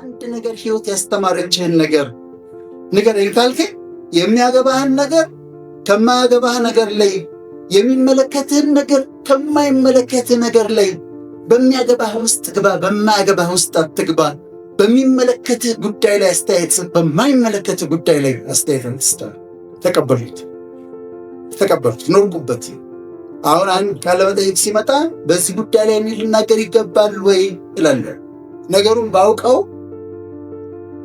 አንድ ነገር ህይወት ያስተማረችህን ነገር ንገረኝ ካልከኝ የሚያገባህን ነገር ከማያገባህ ነገር ላይ፣ የሚመለከትህን ነገር ከማይመለከትህ ነገር ላይ፣ በሚያገባህ ውስጥ ግባ፣ በማያገባህ ውስጥ አትግባ። በሚመለከትህ ጉዳይ ላይ አስተያየት ስጥ፣ በማይመለከትህ ጉዳይ ላይ አስተያየት ስጥ። ተቀበሉት፣ ኖርኩበት። አሁን አንድ ቃለመጠይቅ ሲመጣ በዚህ ጉዳይ ላይ ልናገር ይገባል ወይ እላለሁ። ነገሩን ባውቀው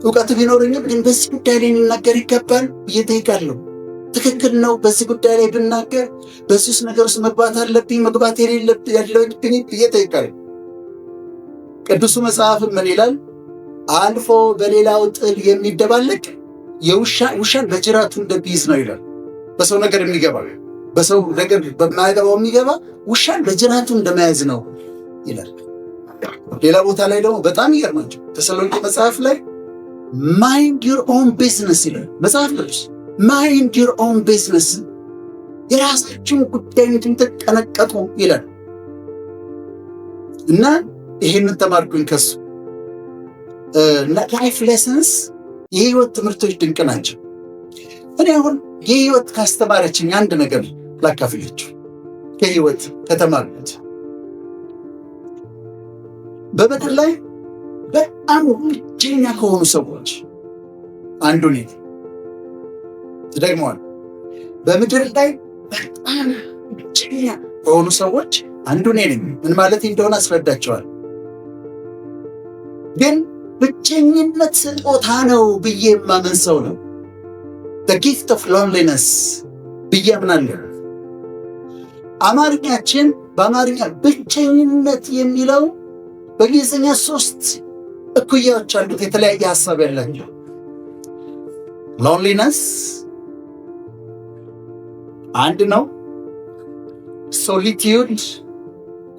እውቀቱ ቢኖረኝም ግን በዚህ ጉዳይ ላይ ልናገር ይገባል ብዬ እጠይቃለሁ። ትክክል ነው በዚህ ጉዳይ ላይ ብናገር በዚህ ውስጥ ነገር ውስጥ መግባት አለብኝ መግባት የሌለብኝ ብዬ እጠይቃለሁ። ቅዱሱ መጽሐፍም ምን ይላል? አልፎ በሌላው ጥል የሚደባለቅ ውሻን በጅራቱ እንደሚይዝ ነው ይላል። በሰው ነገር የሚገባ በሰው ነገር በማያገባው የሚገባ ውሻን በጅራቱ እንደመያዝ ነው ይላል። ሌላ ቦታ ላይ ደግሞ በጣም ይገርማቸው ተሰሎንቄ መጽሐፍ ላይ ማይንድ ዩር ኦን ቢዝነስ ይላል መጽሐፍ ቅዱስ። ማይንድ ዩር ኦን ቢዝነስ፣ የራሳችሁን ጉዳይ ተጠነቀቁ ይላል። እና ይህንን ተማርኩኝ ከሱ። ላይፍ ሌሰንስ፣ የህይወት ትምህርቶች ድንቅ ናቸው። እኔ አሁን የህይወት ካስተማረችኝ አንድ ነገር ላካፍላችሁ። ከህይወት ከተማርኩት በምድር ላይ በጣም ብቸኛ ከሆኑ ሰዎች አንዱ ነኝ። ትደግመዋል። በምድር ላይ በጣም ብቸኛ ከሆኑ ሰዎች አንዱ ነኝ። ምን ማለት እንደሆነ አስረዳቸዋል። ግን ብቸኝነት ስጦታ ነው ብዬ የማምን ሰው ነው። the gift of loneliness ብዬ አምናለሁ። አማርኛችን በአማርኛ ብቸኝነት የሚለው በእንግሊዝኛ 3 እኩያዎች አሉት፣ የተለያየ ሀሳብ ያላቸው። ሎንሊነስ አንድ ነው፣ ሶሊቲዩድ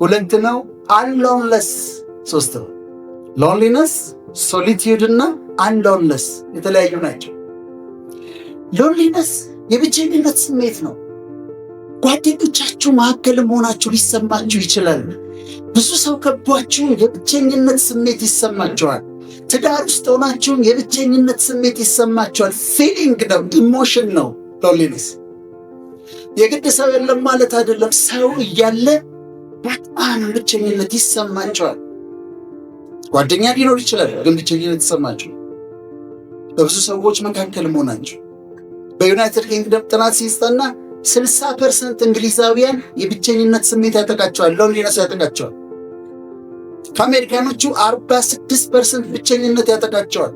2 ነው፣ አንሎንለስ 3 ነው። ሎንሊነስ፣ ሶሊቲዩድ እና አንሎንለስ የተለያዩ ናቸው። ሎንሊነስ የብቸኝነት ስሜት ነው። ጓደኞቻችሁ መካከል መሆናችሁ ሊሰማችሁ ይችላል። ብዙ ሰው ከቧችሁ የብቸኝነት ስሜት ይሰማችኋል። ትዳር ውስጥ ሆናችሁም የብቸኝነት ስሜት ይሰማችኋል። ፊሊንግ ነው፣ ኢሞሽን ነው ሎንሊነስ። የግድ ሰው የለም ማለት አይደለም። ሰው እያለ በጣም ብቸኝነት ይሰማችኋል። ጓደኛ ሊኖር ይችላል፣ ግን ብቸኝነት ይሰማችሁ በብዙ ሰዎች መካከል መሆናችሁ። በዩናይትድ ኪንግደም ጥናት ሲስጠና 60% እንግሊዛውያን የብቸኝነት ስሜት ያጠቃቸዋል፣ ሎንሊነስ ያጠቃቸዋል። ከአሜሪካኖቹ 46% ብቸኝነት ያጠቃቸዋል።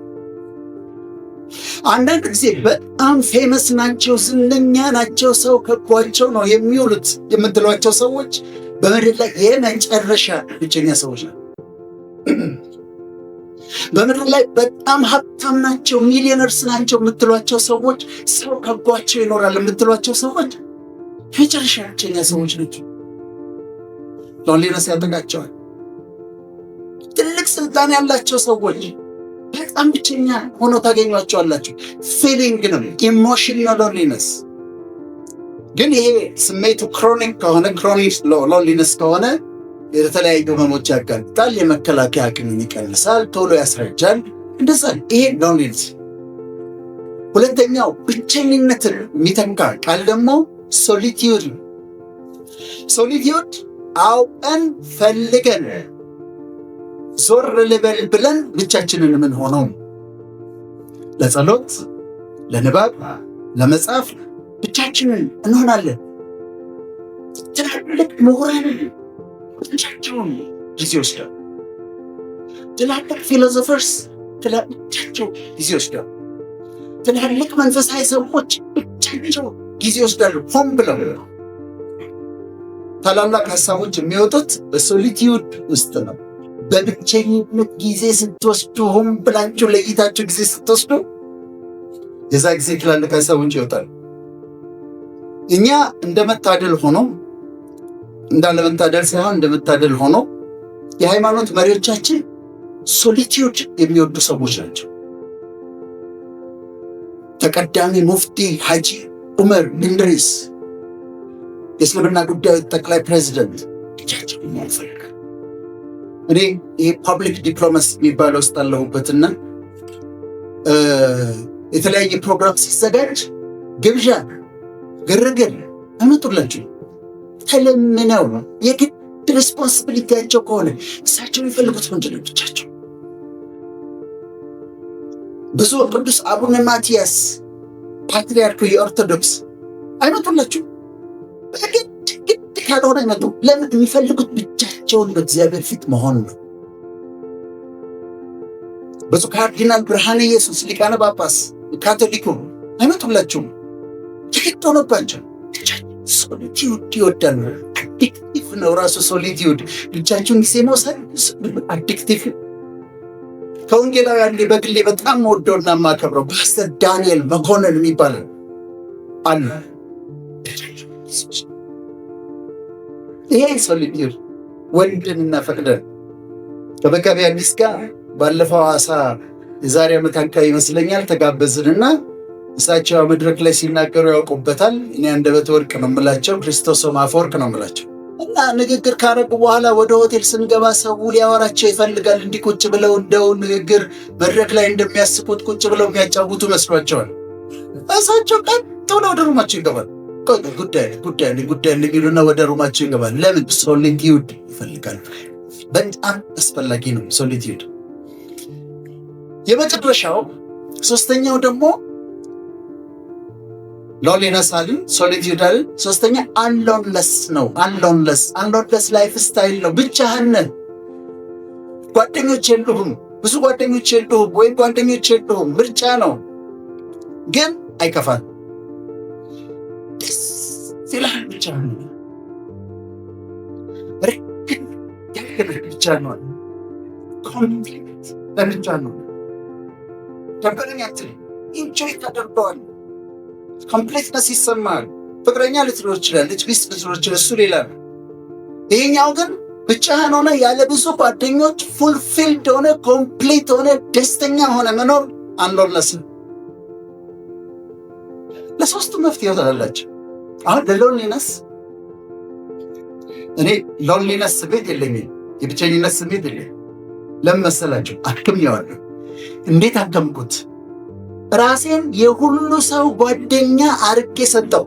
አንዳንድ ጊዜ በጣም ፌመስ ናቸው፣ ዝነኛ ናቸው፣ ሰው ከቧቸው ነው የሚውሉት የምትሏቸው ሰዎች በምድር ላይ የመጨረሻ ብቸኛ ሰዎች ናቸው። በምድር ላይ በጣም ሀብታም ናቸው፣ ሚሊዮነርስ ናቸው የምትሏቸው ሰዎች፣ ሰው ከቧቸው ይኖራል የምትሏቸው ሰዎች የመጨረሻ ብቸኛ ሰዎች ናቸው። ሎንሊነስ ያጠቃቸዋል። ትልቅ ስልጣን ያላቸው ሰዎች በጣም ብቸኛ ሆኖ ታገኟቸዋላችሁ። ፊሊንግ ነው፣ ኢሞሽን ነው ሎንሊነስ። ግን ይሄ ስሜቱ ክሮኒክ ከሆነ ክሮኒክ ሎንሊነስ ከሆነ የተለያዩ ህመሞች ያጋልጣል፣ የመከላከያ አቅምን ይቀንሳል፣ ቶሎ ያስረጃል። እንደዛ ይሄ ሎንሊነስ። ሁለተኛው ብቸኝነትን የሚተካ ቃል ደግሞ ሶሊቲዩድ። ሶሊቲዩድ አውቀን ፈልገን ዞር ልበል ብለን ብቻችንን ምን ሆነው ለጸሎት፣ ለንባብ፣ ለመጻፍ ብቻችንን እንሆናለን። ትላልቅ ምሁራንን ብቻቸውን ጊዜ ይወስዳል። ትላልቅ ፊሎሶፈርስ ብቻቸው ጊዜ ይወስዳል። ትላልቅ መንፈሳዊ ሰዎች ብቻቸው ጊዜ ይወስዳሉ። ሆን ብለው ታላላቅ ሀሳቦች የሚወጡት በሶሊቲዩድ ውስጥ ነው። በብቸኝነት ጊዜ ስትወስዱ፣ ሆን ብላችሁ ለይታችሁ ጊዜ ስትወስዱ የዛ ጊዜ ትላልቅ ሀሳቦች ይወጣሉ። እኛ እንደመታደል ሆኖ እንዳለመታደል ሳይሆን እንደመታደል ሆኖ የሃይማኖት መሪዎቻችን ሶሊቲዩድ የሚወዱ ሰዎች ናቸው። ተቀዳሚ ሙፍቲ ሐጂ ዑመር ኢድሪስ የእስልምና ጉዳዮች ጠቅላይ ፕሬዚደንት ብቻቸውን ይፈልጋል። እኔ ይሄ ፐብሊክ ዲፕሎማሲ የሚባለው ውስጥ አለሁበትና የተለያየ ፕሮግራም ሲዘጋጅ ግብዣ፣ ግርግር አመጡላችሁ ተለምነው የግድ ሪስፖንሲቢሊቲያቸው ከሆነ እሳቸው የሚፈልጉት ምንድን ነው? ብቻቸው ብፁዕ ቅዱስ አቡነ ማትያስ ፓትርያርኩ የኦርቶዶክስ አይመጡላችሁ። ግድ ካልሆነ አይመጡ። ለምን? የሚፈልጉት ብቻቸውን በእግዚአብሔር ፊት መሆን ነው። ብፁዕ ካርዲናል ብርሃነ ኢየሱስ ሊቃነ ጳጳስ ካቶሊኩ አይመጡላችሁም። ግድ ሆነባቸው። ሶሊቲዩድ ይወዳሉ። አዲክቲቭ ነው ራሱ ሶሊቲዩድ። ብቻችሁን ጊዜ መውሰድ አዲክቲቭ። ከወንጌላዊ አንዴ በግሌ በጣም ወደውና የማከብረው ፓስተር ዳንኤል መኮንን የሚባል አለ። ይሄ ሶሊቲዩድ ወንድንና ፈቅደን ከመጋቤ ሐዲስ ጋር ባለፈው ሐዋሳ የዛሬ ዓመት አካባቢ ይመስለኛል ተጋበዝንና እሳቸው መድረክ ላይ ሲናገሩ ያውቁበታል። እኔ አንደበተ ወርቅ ነው የምላቸው፣ ክርስቶስ አፈወርቅ ነው የምላቸው። እና ንግግር ካረጉ በኋላ ወደ ሆቴል ስንገባ ሰው ሊያወራቸው ይፈልጋል። እንዲህ ቁጭ ብለው እንደው ንግግር መድረክ ላይ እንደሚያስቡት ቁጭ ብለው የሚያጫውቱ መስሏቸዋል። እሳቸው ቀጥ ብለው ወደ ሩማቸው ይገባል። ጉዳይ የሚሉና ወደ ሩማቸው ይገባል። ለምን? ሶሊቲዩድ ይፈልጋል። በጣም አስፈላጊ ነው ሶሊቲዩድ። የመጨረሻው ሶስተኛው ደግሞ ሎንሊነስ አልን፣ ሶሊቲዩድ አልን። ሶስተኛ አንሎንለስ ነው። አንሎንለስ ላይፍ ስታይል ነው። ብቻህን ነህ። ጓደኞች የሉህም፣ ብዙ ጓደኞች የሉህም፣ ወይም ጓደኞች የሉህም። ምርጫ ነው፣ ግን አይከፋል። ደስ ይልሃል። ብቻህን ርክን ያክልህ ብቻ ነው። ኮምፕሊት ለብቻ ነው። ደበረኝ አትልም። ኢንጆይ ታደርገዋል። ኮምፕሌትነስ ይሰማል። ፍቅረኛ ልትኖር ይችላለች፣ ሚስት ልትኖር ይችላል፣ እሱ ሌላ ነው። ይሄኛው ግን ብቻህን ሆነ ያለ ብዙ ጓደኞች ፉልፊልድ ሆነ ኮምፕሊት ሆነ ደስተኛ ሆነ መኖር አንሎንለስ ነው። ለሶስቱ መፍትሄ ታላላችሁ። አሁን ለሎንሊነስ እኔ ሎንሊነስ ስሜት የለኝም፣ የብቸኝነት ስሜት የለኝም። ለምን መሰላችሁ? አክሜዋለሁ። እንዴት አከምኩት? ራሴን የሁሉ ሰው ጓደኛ አርጌ ሰጠው።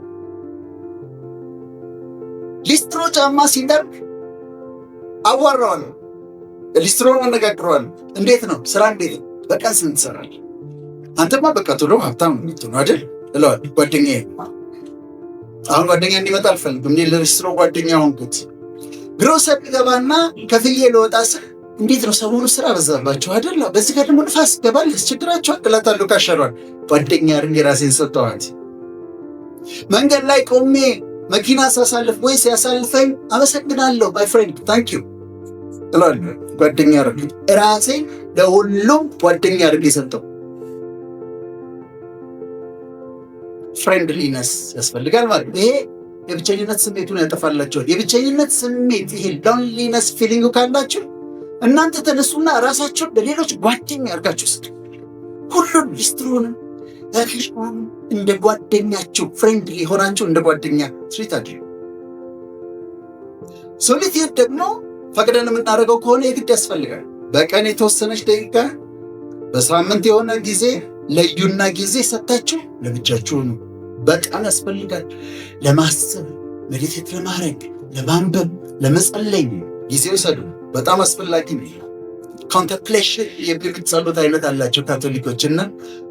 ሊስትሮ ጫማ ሲጠርግ አዋራዋለሁ፣ ሊስትሮን አነጋግረዋለሁ። እንዴት ነው ስራ? እንዴት ነው በቀን ስንት ትሰራለህ? አንተማ በቃ ቶሎ ሀብታም ነው አይደል እለዋለሁ። ጓደኛዬ አሁን ጓደኛ እንዲመጣ አልፈልግም። እኔ ለሊስትሮ ጓደኛ ሆንኩት። ግሮሰሪ ገባና ከፍዬ ልወጣ ስል እንዴት ነው ሰሞኑ ስራ በዛባቸው አይደል? በዚህ ጋር ደግሞ ንፋስ ገባል ያስቸግራቸዋል እላታለሁ። ካሸሯል ጓደኛ አድርጌ ራሴን ሰጠኋት። መንገድ ላይ ቆሜ መኪና ሳሳልፍ ወይ ሲያሳልፈኝ አመሰግናለሁ ማይ ፍሬንድ ታንክ ዩ እላለሁ። ጓደኛ አድርጌ ራሴን ለሁሉም ጓደኛ አድርጌ ሰጠው። ፍሬንድሊነስ ያስፈልጋል ማለት ነው። ይሄ የብቸኝነት ስሜቱን ያጠፋላቸዋል። የብቸኝነት ስሜት ይሄ ሎንሊነስ ፊሊንግ ካላችሁ እናንተ ተነሱና ራሳችሁን ለሌሎች ጓደኛ አድርጋችሁ ስጡ። ሁሉን ሊስትሮን ታሪሽማን እንደ ጓደኛችሁ ፍሬንድሊ ሆናችሁ እንደ ጓደኛ ትሪት አድርጉ። ሶሊቲዩድ ደግሞ ፈቅደን የምናደርገው ከሆነ የግድ ያስፈልጋል። በቀን የተወሰነች ደቂቃ፣ በሳምንት የሆነ ጊዜ ለዩና ጊዜ ሰጣችሁ ለብቻችሁ ነው። በጣም ያስፈልጋል። ለማሰብ፣ ሜዲቴት ለማድረግ፣ ለማንበብ፣ ለመጸለይ ጊዜ ውሰዱ። በጣም አስፈላጊ ነው። ኮንተምፕሌሽን የሚሉት ጸሎት አይነት አላቸው ካቶሊኮች እና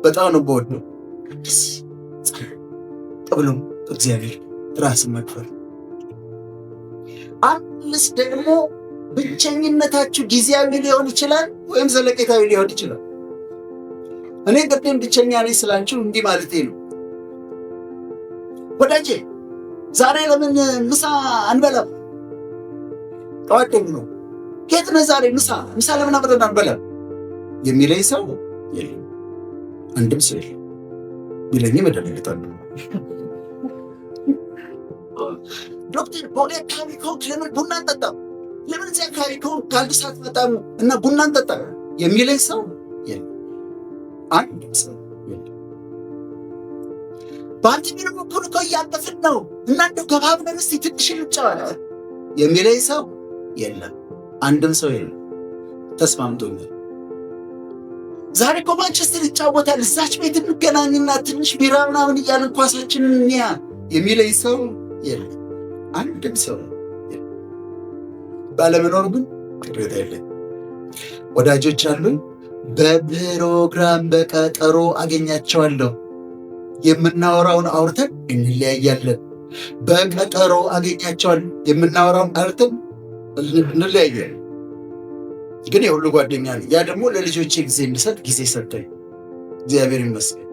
በጣም ነው በወዱ ጥብሉ እግዚአብሔር ራስን መክፈል። አንስ ደግሞ ብቸኝነታችሁ ጊዜያዊ ሊሆን ይችላል ወይም ዘለቄታዊ ሊሆን ይችላል። እኔ ቅድም ብቸኛ ነኝ ስላችሁ እንዲህ ማለቴ ነው። ወዳጄ ዛሬ ለምን ምሳ አንበላም? ጠዋት ደግሞ ከየት ነህ ዛሬ ምሳ ለምን አብረን አንበላም የሚለኝ ሰው የለም። አንድም ሰው የለም። ቢለኝም እደነግጣለሁ። ዶክተር ቦሌ አካባቢ ከሆንክ ለምን ቡና አንጠጣም? ለምን እዚህ አካባቢ ከሆንክ ከአንድ ሰዓት መጣም እና ቡና አንጠጣም የሚለኝ ሰው የለም። አንድም ሰው የለም። በአንድ ቢሮ በኩል እኮ እያለፍን ነው እና እንደው ገባ ብለን እስኪ ትንሽ እንጫወት የሚለኝ ሰው የለም። አንድም ሰው የለም። ተስማምቶኛል። ዛሬ እኮ ማንቸስተር ይጫወታል፣ እዛች ቤት እንገናኝና ትንሽ ቢራ ምናምን እያልን ኳሳችንን እንያ የሚለኝ ሰው የለም። አንድም ሰው ባለመኖሩ ግን ቅሬታ የለኝ። ወዳጆች አሉኝ። በፕሮግራም በቀጠሮ አገኛቸዋለሁ። የምናወራውን አውርተን እንለያያለን። በቀጠሮ አገኛቸዋለሁ። የምናወራውን አውርተን እንለያያለን። ግን የሁሉ ጓደኛ ነኝ። ያ ደግሞ ለልጆቼ ጊዜ እንድሰጥ ጊዜ ሰጠኝ። እግዚአብሔር ይመስገን።